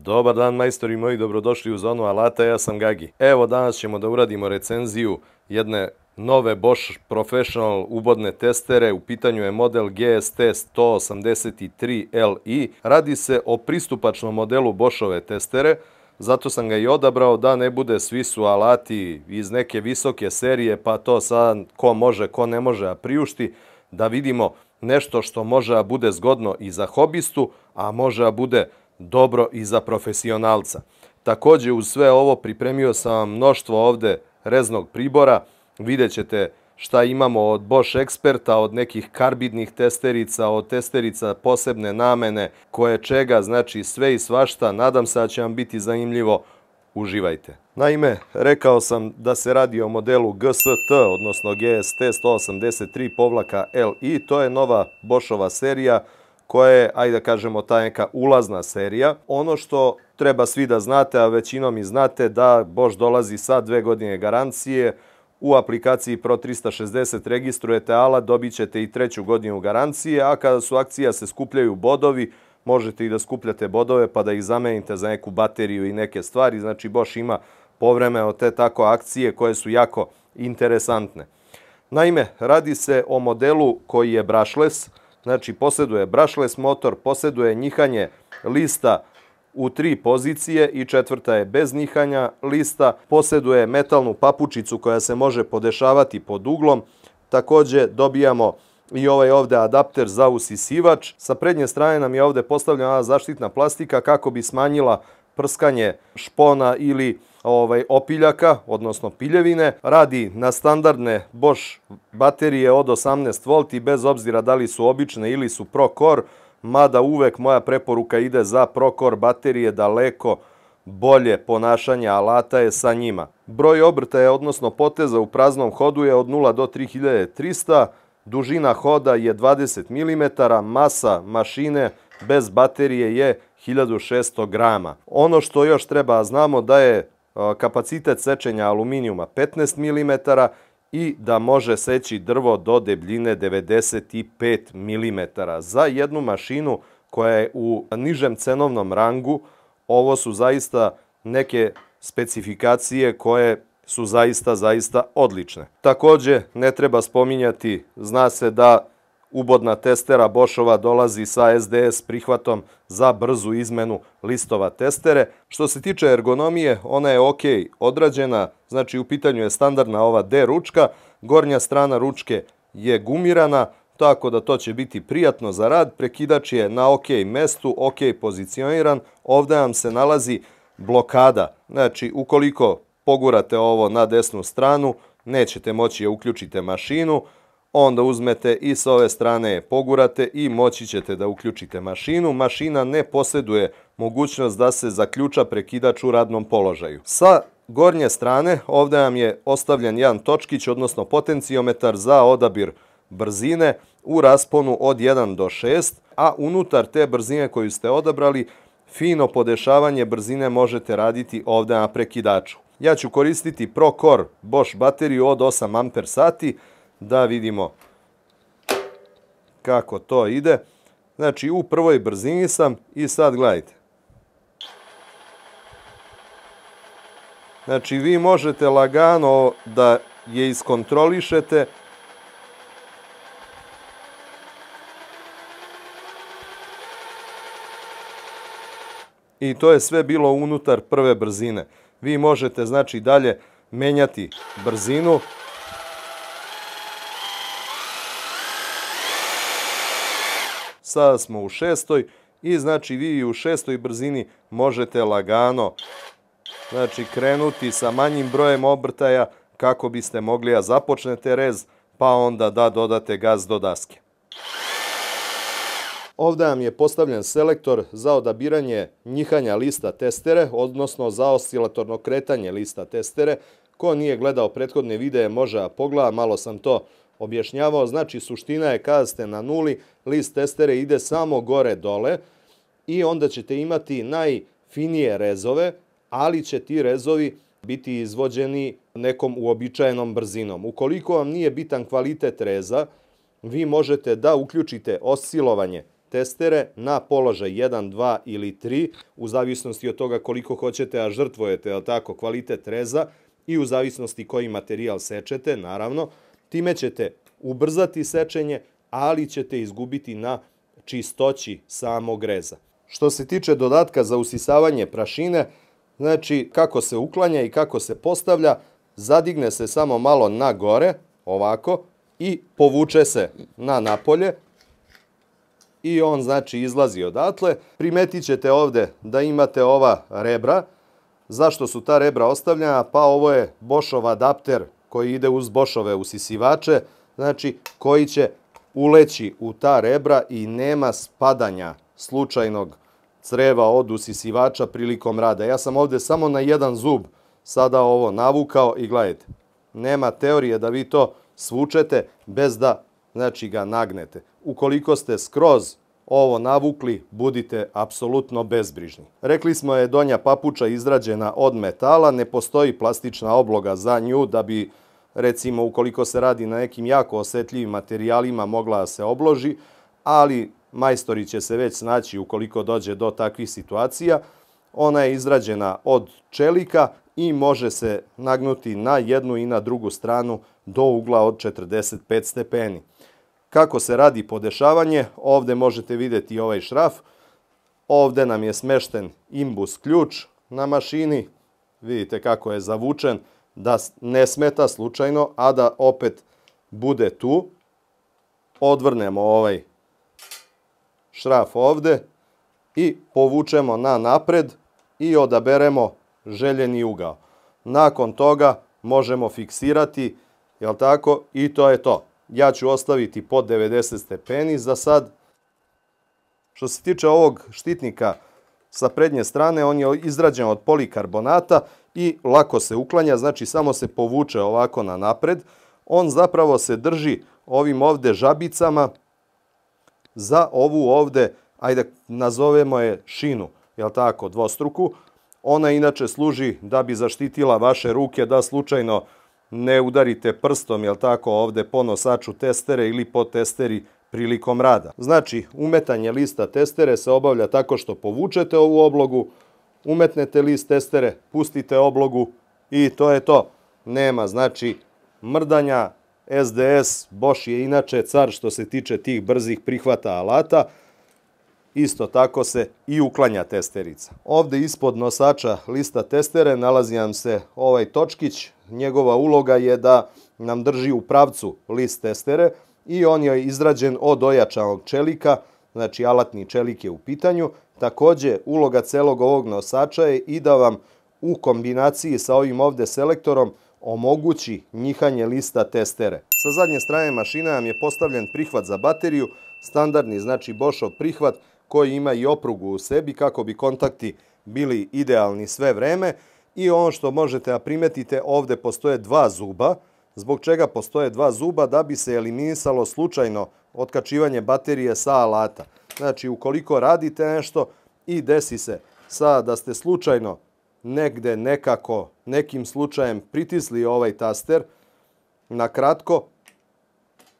Dobar dan majstori moji, dobrodošli u Zonu alata, ja sam Gagi. Evo danas ćemo da uradimo recenziju jedne nove Bosch Professional ubodne testere. U pitanju je model GST 183 Li. Radi se o pristupačnom modelu Boschove testere, zato sam ga i odabrao da ne bude svi su alati iz neke visoke serije, pa to sad ko može, ko ne može a priušti, da vidimo nešto što može a bude zgodno i za hobistu, a može a bude dobro i za profesionalca. Također uz sve ovo pripremio sam vam mnoštvo ovde reznog pribora. Vidjet ćete šta imamo od Bosch Experta, od nekih karbidnih testerica, od testerica posebne namene, koje čega, znači sve i svašta. Nadam se da će vam biti zanimljivo. Uživajte. Naime, rekao sam da se radi o modelu GST, odnosno GST 183-Li. To je nova Boschova serija koja je, ajde da kažemo, ta neka ulazna serija. Ono što treba svi da znate, a većinom i znate, da Bosch dolazi sa 2 godine garancije. U aplikaciji Pro 360 registrujete alat, dobit ćete i 3. godinu garancije, a kada su akcija se skupljaju bodovi, možete i da skupljate bodove pa da ih zamenite za neku bateriju i neke stvari. Znači Bosch ima povremeno te tako akcije koje su jako interesantne. Naime, radi se o modelu koji je brushless, znači posjeduje brushless motor, posjeduje njihanje lista u 3 pozicije i 4. je bez njihanja lista, posjeduje metalnu papučicu koja se može podešavati pod uglom. Također dobijamo i ovaj ovde adapter za usisivač. Sa prednje strane nam je ovde postavljena zaštitna plastika kako bi smanjila prskanje špona ili opiljaka, odnosno piljevine. Radi na standardne Bosch baterije od 18 V, bez obzira da li su obične ili su Pro Core, mada uvek moja preporuka ide za Pro Core baterije, daleko bolje ponašanje alata je sa njima. Broj obrtaja, odnosno poteza u praznom hodu je od 0 do 3300, dužina hoda je 20 mm, masa mašine bez baterije je 1600 grama. Ono što još treba znamo da je kapacitet sečenja aluminijuma 15 mm i da može seći drvo do debljine 95 mm. Za jednu mašinu koja je u nižem cenovnom rangu, ovo su zaista neke specifikacije koje su zaista odlične. Također ne treba spominjati, zna se da ubodna testera Boschova dolazi sa SDS prihvatom za brzu izmenu listova testere. Što se tiče ergonomije, ona je ok odrađena, znači u pitanju je standardna ova D ručka, gornja strana ručke je gumirana, tako da to će biti prijatno za rad. Prekidač je na ok mestu, ok pozicioniran, ovdje vam se nalazi blokada, znači ukoliko pogurate ovo na desnu stranu, nećete moći da uključite mašinu, onda uzmete i s ove strane je pogurate i moći ćete da uključite mašinu. Mašina ne posjeduje mogućnost da se zaključa prekidač u radnom položaju. Sa gornje strane ovdje vam je ostavljen jedan točkić, odnosno potenciometar za odabir brzine u rasponu od 1 do 6, a unutar te brzine koju ste odabrali, fino podešavanje brzine možete raditi ovdje na prekidaču. Ja ću koristiti Pro Core Bosch bateriju od 8 Ah, da vidimo kako to ide. Znači u prvoj brzini sam i sad gledajte. Znači vi možete lagano da je iskontrolišete. I to je sve bilo unutar prve brzine. Vi možete znači dalje menjati brzinu. Sada smo u 6. i znači vi u 6. brzini možete lagano znači krenuti sa manjim brojem obrtaja kako biste mogli da započnete rez, pa onda da dodate gas do daske. Ovdje vam je postavljen selektor za odabiranje njihanja lista testere, odnosno za oscilatorno kretanje lista testere. Ko nije gledao prethodne videe može da pogleda, malo sam to objašnjavao. Znači suština je kada ste na nuli, list testere ide samo gore dole i onda ćete imati najfinije rezove, ali će ti rezovi biti izvođeni nekom uobičajenom brzinom. Ukoliko vam nije bitan kvalitet reza, vi možete da uključite oscilovanje testere na položaj 1, 2 ili 3, u zavisnosti od toga koliko hoćete, a žrtvujete, jel tako, kvalitet reza i u zavisnosti koji materijal sečete, naravno. Time ćete ubrzati sečenje, ali ćete izgubiti na čistoći samog reza. Što se tiče dodatka za usisavanje prašine, znači kako se uklanja i kako se postavlja, zadigne se samo malo na gore, ovako, i povuče se na napolje i on znači izlazi odatle. Primetit ćete ovde da imate ova rebra. Zašto su ta rebra ostavljena? Pa ovo je Boschov adapter koji ide uz Boschove usisivače, znači koji će uleći u ta rebra i nema spadanja slučajnog creva od usisivača prilikom rada. Ja sam ovde samo na jedan zub sada ovo navukao i gledajte, nema teorije da vi to svučete bez da znači ga nagnete. Ukoliko ste skroz ovo navukli, budite apsolutno bezbrižni. Rekli smo je donja papuča izrađena od metala, ne postoji plastična obloga za nju da bi, recimo, ukoliko se radi na nekim jako osetljivim materijalima, mogla da se obloži, ali majstori će se već snaći ukoliko dođe do takvih situacija. Ona je izrađena od čelika i može se nagnuti na jednu i na drugu stranu do ugla od 45 stepeni. Kako se radi podešavanje? Ovde možete vidjeti ovaj šraf. Ovde nam je smešten imbus ključ na mašini. Vidite kako je zavučen, da ne smeta slučajno, a da opet bude tu. Odvrnemo ovaj šraf ovde i povučemo na napred i odaberemo željeni ugao. Nakon toga možemo fiksirati, jel tako, i to je to. Ja ću ostaviti pod 90 stepeni za sad. Što se tiče ovog štitnika sa prednje strane, on je izrađen od polikarbonata i lako se uklanja, znači samo se povuče ovako na napred. On zapravo se drži ovim ovde žabicama za ovu ovde, ajde nazovemo je šinu, jel tako, dvostruku. Ona inače služi da bi zaštitila vaše ruke da slučajno ne udarite prstom, jel tako, ovde po nosaču testere ili po testeri prilikom rada. Znači, umetanje lista testere se obavlja tako što povučete ovu oblogu, umetnete list testere, pustite oblogu i to je to. Nema, znači, mrdanja. SDS, Bosch je inače car što se tiče tih brzih prihvata alata. Isto tako se i uklanja testerica. Ovde ispod nosača lista testere nalazi nam se ovaj točkić. Njegova uloga je da nam drži u pravcu list testere i on je izrađen od ojačanog čelika, znači alatni čelik je u pitanju. Takođe, uloga celog ovog nosača je i da vam u kombinaciji sa ovim ovde selektorom omogući njihanje lista testere. Sa zadnje strane mašina nam je postavljen prihvat za bateriju, standardni, znači Boschov prihvat koji ima i oprugu u sebi kako bi kontakti bili idealni sve vreme. I ono što možete da primetite, ovde postoje dva zuba. Zbog čega postoje dva zuba? Da bi se eliminisalo slučajno otkačivanje baterije sa alata. Znači, ukoliko radite nešto i desi se sada da ste slučajno negde nekako, nekim slučajem pritisli ovaj taster na kratko,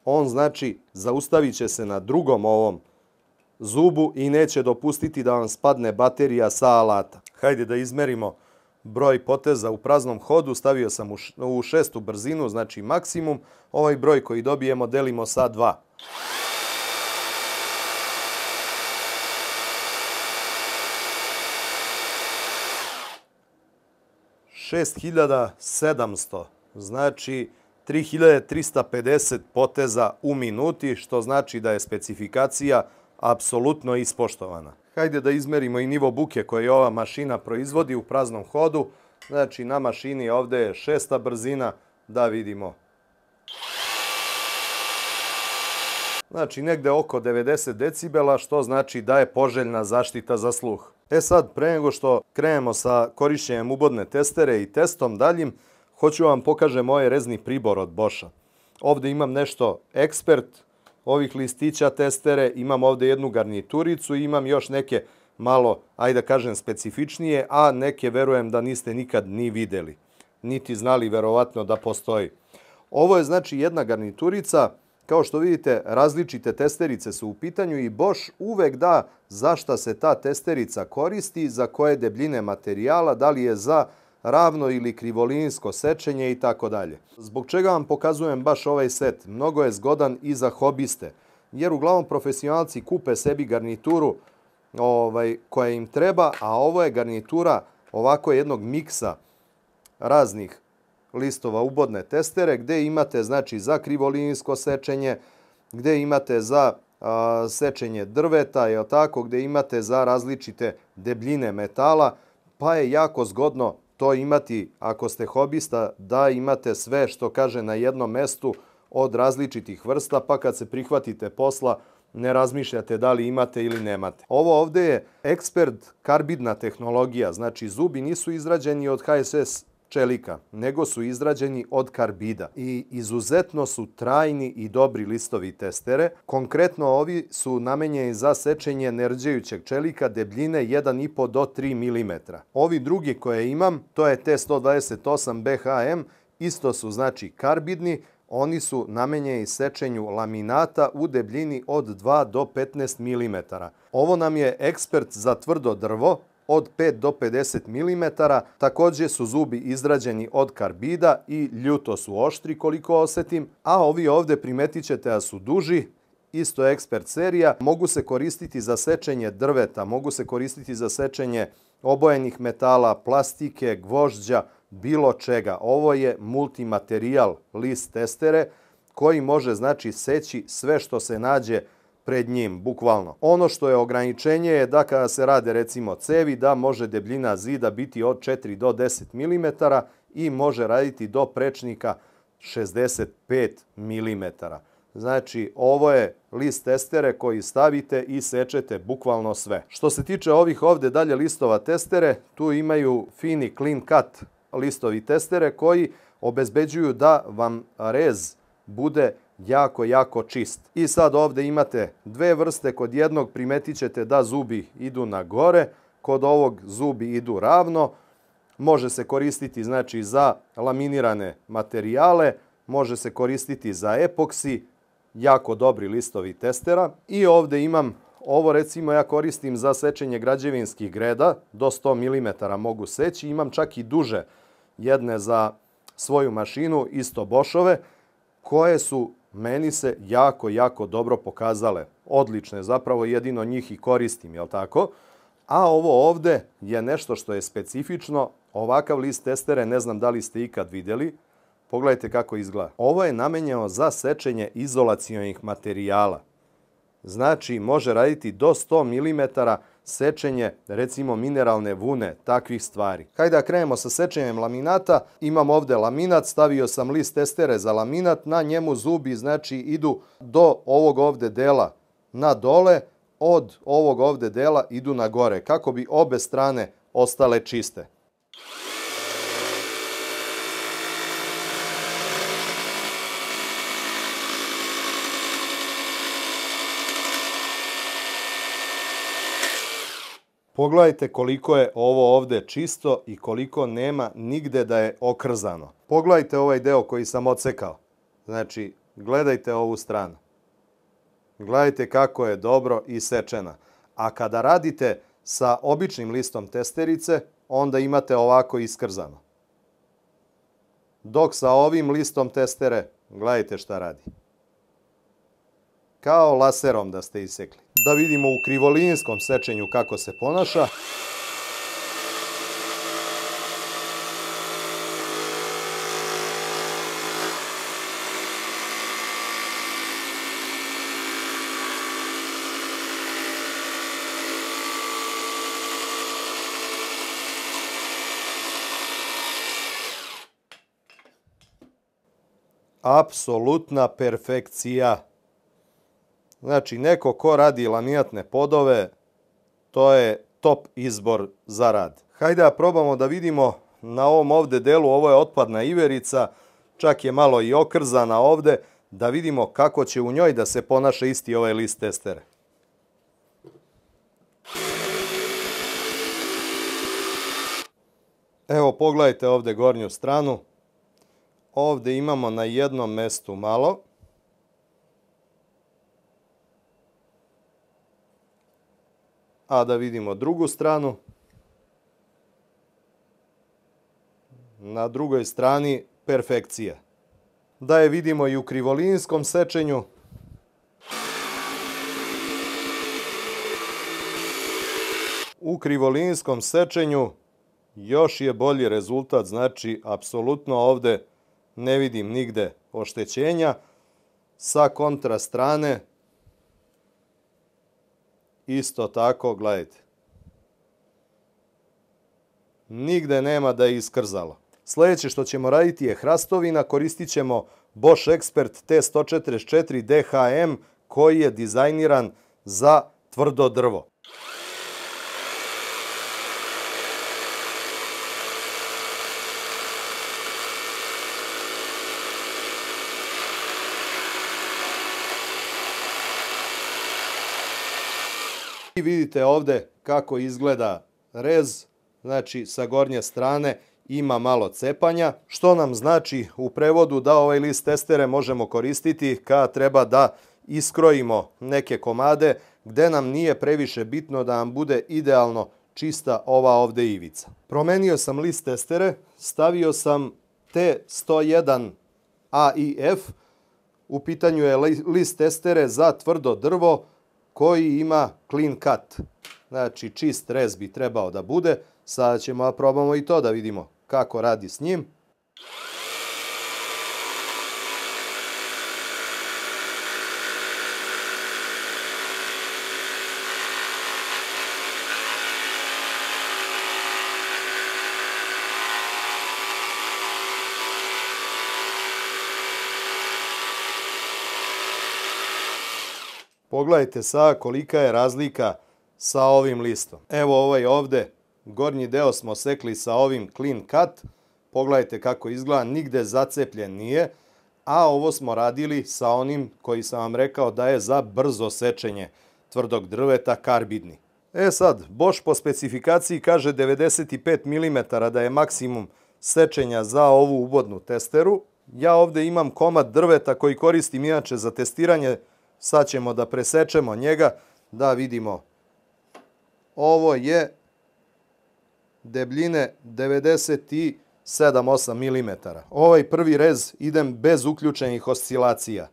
on znači zaustavit će se na drugom ovom zubu i neće dopustiti da vam spadne baterija sa alata. Hajde da izmerimo broj poteza u praznom hodu. Stavio sam u 6. brzinu, znači maksimum. Ovaj broj koji dobijemo delimo sa 2. 6700, znači 3350 poteza u minuti, što znači da je specifikacija apsolutno ispoštovana. Hajde da izmerimo i nivo buke koje ova mašina proizvodi u praznom hodu. Znači na mašini ovde je 6. brzina, da vidimo. Znači negde oko 90 decibela, što znači da je poželjna zaštita za sluh. E sad, pre nego što krenemo sa korišćenjem ubodne testere i testom daljim, hoću vam pokažem ovaj rezni pribor od Boscha. Ovde imam nešto ekspert ovih listića testere, imam ovde jednu garnituricu i imam još neke malo, ajde da kažem, specifičnije, a neke verujem da niste nikad ni videli, niti znali verovatno da postoji. Ovo je znači jedna garniturica. Kao što vidite, različite testerice su u pitanju i Bosch uvek da za šta se ta testerica koristi, za koje debljine materijala, da li je za ravno ili krivolinijsko sečenje i tako dalje. Zbog čega vam pokazujem baš ovaj set? Mnogo je zgodan i za hobiste, jer uglavnom profesionalci kupe sebi garnituru koja im treba, a ovo je garnitura ovako jednog miksa raznih listova ubodne testere, gde imate znači za krivolinijsko sečenje, gde imate za sečenje drveta, je tako, gde imate za različite debljine metala, pa je jako zgodno to imati, ako ste hobista, da imate sve što kaže na jednom mestu od različitih vrsta, pa kad se prihvatite posla, ne razmišljate da li imate ili nemate. Ovo ovde je ekspert karbidna tehnologija, znači zubi nisu izrađeni od HSS čelika, nego su izrađeni od karbida i izuzetno su trajni i dobri listovi testere. Konkretno ovi su namenjeni za sečenje nerđajućeg čelika debljine 1,5 do 3 mm. Ovi drugi koje imam, to je T128 BHM, isto su znači karbidni, oni su namenjeni sečenju laminata u debljini od 2 do 15 mm. Ovo nam je ekspert za tvrdo drvo, od 5 do 50 mm. Također su zubi izrađeni od karbida i ljuto su oštri koliko osetim, a ovi ovde primetit ćete da su duži, isto ekspert serija, mogu se koristiti za sečenje drveta, mogu se koristiti za sečenje obojenih metala, plastike, gvožđa, bilo čega. Ovo je multimaterijal list testere koji može znači seći sve što se nađe pred njim, bukvalno. Ono što je ograničenje je da kada se rade recimo cevi, da može debljina zida biti od 4 do 10 mm i može raditi do prečnika 65 mm. Znači, ovo je list testere koji stavite i sečete bukvalno sve. Što se tiče ovih ovde dalje listova testere, tu imaju fini clean cut listovi testere koji obezbeđuju da vam rez bude jako čist. I sad ovde imate dve vrste, kod jednog primetit ćete da zubi idu na gore, kod ovog zubi idu ravno, može se koristiti znači za laminirane materijale, može se koristiti za epoksi, jako dobri listovi testera. I ovde imam, ovo recimo ja koristim za sečenje građevinskih greda, do 100 mm mogu seći, imam čak i duže jedne za svoju mašinu, isto Boschove, koje su meni se jako dobro pokazale. Odlične, zapravo jedino njih i koristim, jel tako? A ovo ovde je nešto što je specifično. Ovakav list testere, ne znam da li ste ikad vidjeli. Pogledajte kako izgleda. Ovo je namenjeno za sečenje izolacionih materijala. Znači, može raditi do 100 mm sečenje, recimo mineralne vune, takvih stvari. Hajde da krenemo sa sečenjem laminata. Imam ovde laminat, stavio sam list testere za laminat, na njemu zubi znači idu do ovog ovde dela na dole, od ovog ovde dela idu na gore, kako bi obe strane ostale čiste. Pogledajte koliko je ovo ovde čisto i koliko nema nigde da je okrzano. Pogledajte ovaj deo koji sam odsekao. Znači, gledajte ovu stranu. Gledajte kako je dobro isečena. A kada radite sa običnim listom testerice, onda imate ovako iskrzano. Dok sa ovim listom testere, gledajte šta radi. Kao laserom da ste isekli. Da vidimo u krivolinskom sečenju kako se ponaša. Apsolutna perfekcija. Znači, neko ko radi laminatne podove, to je top izbor za rad. Hajde da probamo da vidimo na ovom ovde delu, ovo je otpadna iverica, čak je malo i okrzana ovde, da vidimo kako će u njoj da se ponaša isti ovaj list testere. Evo, pogledajte ovde gornju stranu. Ovde imamo na jednom mestu malo. A da vidimo drugu stranu. Na drugoj strani perfekcija. Da je vidimo i u krivolinskom sečenju. U krivolinskom sečenju još je bolji rezultat, znači apsolutno ovde ne vidim nigde oštećenja. Sa kontra strane isto tako, gledajte. Nigde nema da je iskrzalo. Sljedeće što ćemo raditi je hrastovina. Koristit ćemo Bosch Expert T144 DHM koji je dizajniran za tvrdo drvo. I vidite ovde kako izgleda rez, znači sa gornje strane ima malo cepanja, što nam znači u prevodu da ovaj list testere možemo koristiti kada treba da iskrojimo neke komade gde nam nije previše bitno da nam bude idealno čista ova ovde ivica. Promenio sam list testere, stavio sam T101 AIF, u pitanju je list testere za tvrdo drvo koji ima clean cut, znači čist rez bi trebao da bude. Sada ćemo da probamo i to da vidimo kako radi s njim. Pogledajte sad kolika je razlika sa ovim listom. Evo ovaj ovde, gornji deo smo sekli sa ovim clean cut. Pogledajte kako izgleda, nigde zacepljen nije. A ovo smo radili sa onim koji sam vam rekao da je za brzo sečenje tvrdog drveta, karbidni. E sad, Bosch po specifikaciji kaže 95 mm da je maksimum sečenja za ovu ubodnu testeru. Ja ovde imam komad drveta koji koristim inače za testiranje. Sad ćemo da presečemo njega, da vidimo. Ovo je debljine 97-8 mm. Ovaj prvi rez idem bez uključenih oscilacija.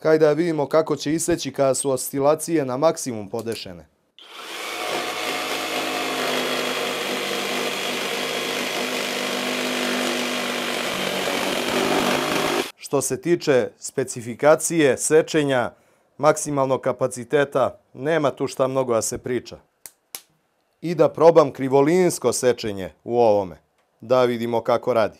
Hajde da vidimo kako će iseći kada su oscilacije na maksimum podešene. Što se tiče specifikacije, sečenja, maksimalnog kapaciteta, nema tu šta mnogo da se priča. I da probam krivolinsko sečenje u ovome, da vidimo kako radi.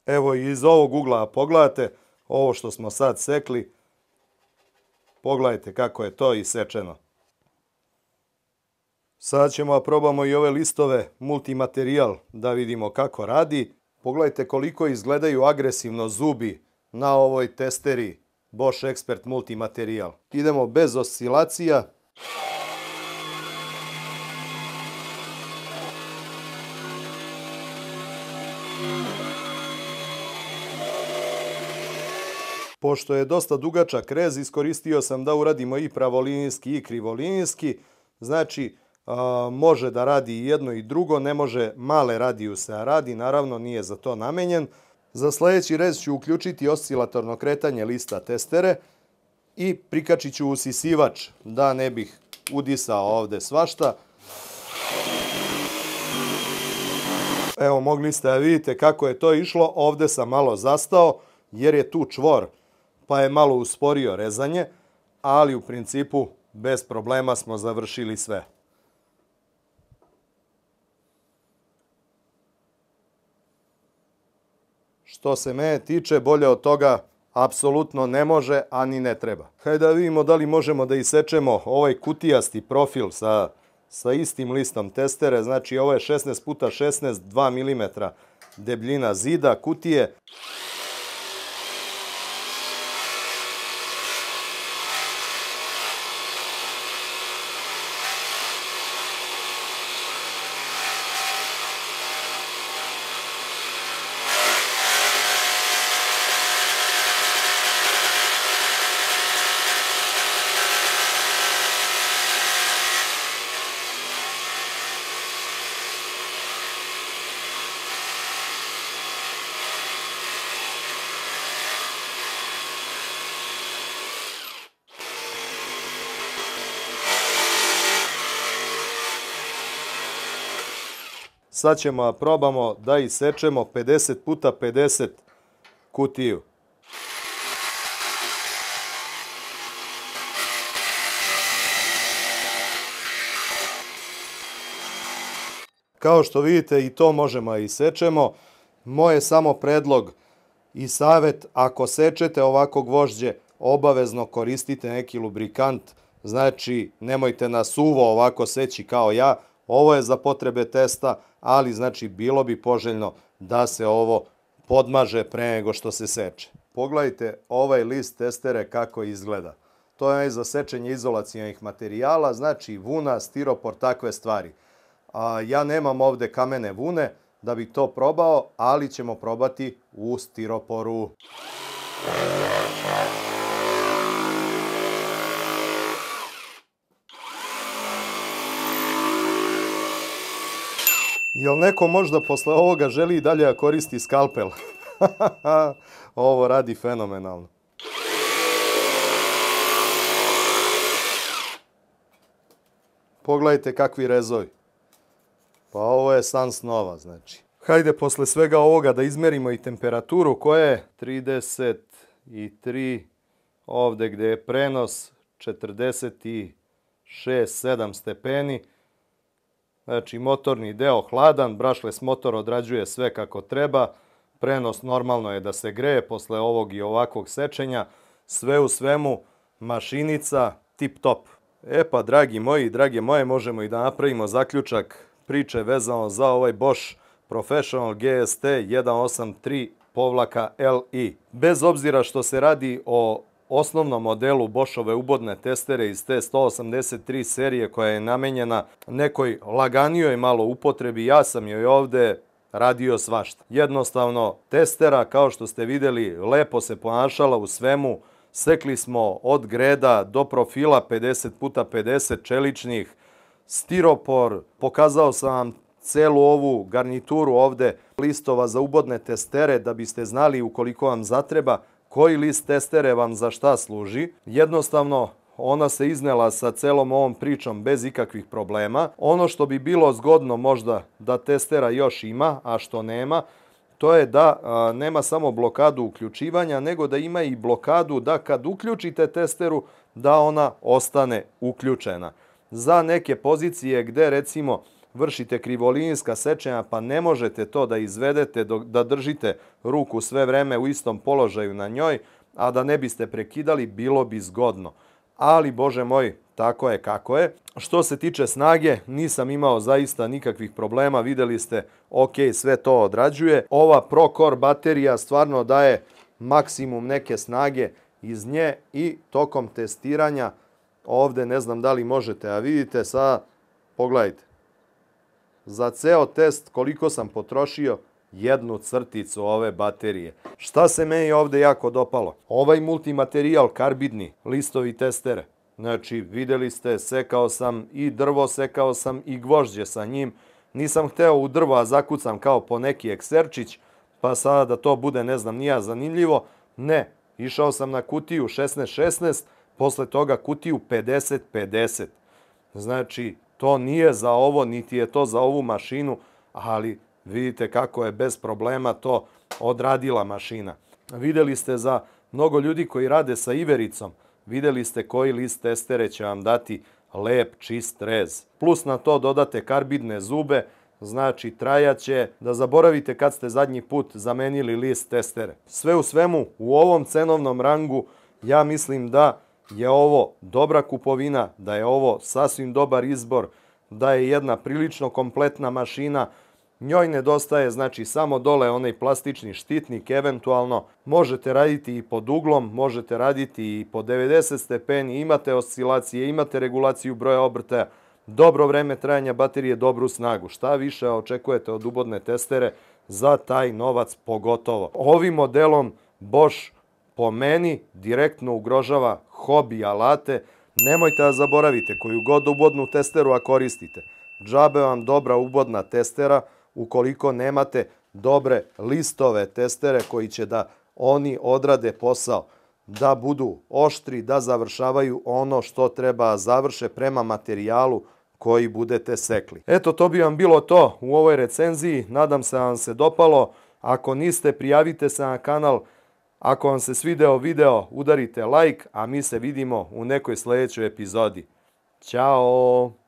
Evo i iz ovog ugla pogledajte, ovo što smo sad sekli, pogledajte kako je to isečeno. Sad ćemo da probamo i ove listove multimaterijal da vidimo kako radi. Pogledajte koliko izgledaju agresivno zubi na ovoj testeri Bosch Expert multimaterijal. Idemo bez oscilacija. Pošto je dosta dugačak rez, iskoristio sam da uradimo i pravolinijski i krivolinijski. Znači, može da radi i jedno i drugo, ne može male radijuse, a radi, naravno nije za to namenjen. Za sljedeći rez ću uključiti oscilatorno kretanje lista testere i prikačit ću usisivač da ne bih udisao ovde svašta. Evo, mogli ste da vidite kako je to išlo. Ovde sam malo zastao jer je tu čvor, pa je malo usporio rezanje, ali u principu bez problema smo završili sve. Što se mene tiče, bolje od toga apsolutno ne može, a ni ne treba. Hajde da vidimo da li možemo da isečemo ovaj kutijasti profil sa istim listom testere. Znači ovo je 16x16, 2 mm debljina zida, kutije. Sad ćemo da probamo da isečemo 50 puta 50 kutiju. Kao što vidite, i to možemo da isečemo. Moj je samo predlog i savjet, ako sečete ovako gvožđe, obavezno koristite neki lubrikant, znači nemojte na suvo ovako seći kao ja. Ovo je za potrebe testa, ali znači bilo bi poželjno da se ovo podmaže pre nego što se seče. Pogledajte ovaj list testere kako izgleda. To je za sečenje izolacionih materijala, znači vuna, stiropor, takve stvari. Ja nemam ovde kamene vune da bih to probao, ali ćemo probati u stiroporu. Jel neko možda posle ovoga želi i dalje da koristi skalpel? Ovo radi fenomenalno. Pogledajte kakvi rezovi. Pa ovo je san snova, znači. Hajde posle svega ovoga da izmerimo i temperaturu koja je 33, ovde gde je prenos 46-7 stepeni. Znači motorni deo hladan, brushless motor odrađuje sve kako treba, prenos normalno je da se greje posle ovog i ovakvog sečenja, sve u svemu mašinica tip top. E pa dragi moji, drage moje, možemo i da napravimo zaključak priče vezano za ovaj Bosch Professional GST 183-LI. Bez obzira što se radi o osnovnom modelu Boschove ubodne testere iz te 183 serije koja je namenjena nekoj laganijoj malo upotrebi, ja sam joj ovde radio svašta. Jednostavno, testera, kao što ste vidjeli, lepo se ponašala u svemu. Sekli smo od greda do profila 50 puta 50 čeličnih, stiropor, pokazao sam vam celu ovu garnituru ovde listova za ubodne testere da biste znali ukoliko vam zatreba koji list testere vam za šta služi. Jednostavno, ona se iznela sa celom ovom pričom bez ikakvih problema. Ono što bi bilo zgodno možda da testera još ima, a što nema, to je da nema samo blokadu uključivanja, nego da ima i blokadu da kad uključite testeru, da ona ostane uključena. Za neke pozicije gde recimo vršite krivolinijska sečenja pa ne možete to da izvedete, da držite ruku sve vreme u istom položaju na njoj, a da ne biste prekidali, bilo bi zgodno. Ali, Bože moj, tako je kako je. Što se tiče snage, nisam imao zaista nikakvih problema, videli ste, ok, sve to odrađuje. Ova ProCore baterija stvarno daje maksimum neke snage iz nje i tokom testiranja, ovde ne znam da li možete, a vidite, sada pogledajte. Za ceo test koliko sam potrošio, jednu crticu ove baterije. Šta se meni ovde jako dopalo? Ovaj multimaterijal, karbidni, listovi testere. Znači, videli ste, sekao sam i drvo, sekao sam i gvožđe sa njim. Nisam hteo u drvo, a zakucam kao po neki ekserčić, pa sada da to bude, ne znam, nija zanimljivo. Ne, išao sam na kutiju 16-16, posle toga kutiju 50-50. Znači, to nije za ovo, niti je to za ovu mašinu, ali vidite kako je bez problema to odradila mašina. Videli ste za mnogo ljudi koji rade sa ivericom, videli ste koji list testere će vam dati lep, čist rez. Plus na to dodate karbidne zube, znači trajaće da zaboravite kad ste zadnji put zamenili list testere. Sve u svemu, u ovom cenovnom rangu, ja mislim da je ovo dobra kupovina, da je ovo sasvim dobar izbor, da je jedna prilično kompletna mašina. Njoj nedostaje znači samo dole onaj plastični štitnik, eventualno možete raditi i pod uglom, možete raditi i po 90 stepeni, imate oscilacije, imate regulaciju broja obrtaja, dobro vreme trajanja baterije, dobru snagu. Šta više očekujete od ubodne testere za taj novac pogotovo. Ovim modelom Bosch po meni direktno ugrožava hobi alate. Nemojte da zaboravite, koju god ubodnu testeru a koristite, džabe vam dobra ubodna testera ukoliko nemate dobre listove testere koji će da oni odrade posao, da budu oštri, da završavaju ono što treba završe prema materijalu koji budete sekli. Eto, to bi vam bilo to u ovoj recenziji. Nadam se da vam se dopalo. Ako niste, prijavite se na kanal. Ako vam se svideo video, udarite like, a mi se vidimo u nekoj sljedećoj epizodi. Ćao!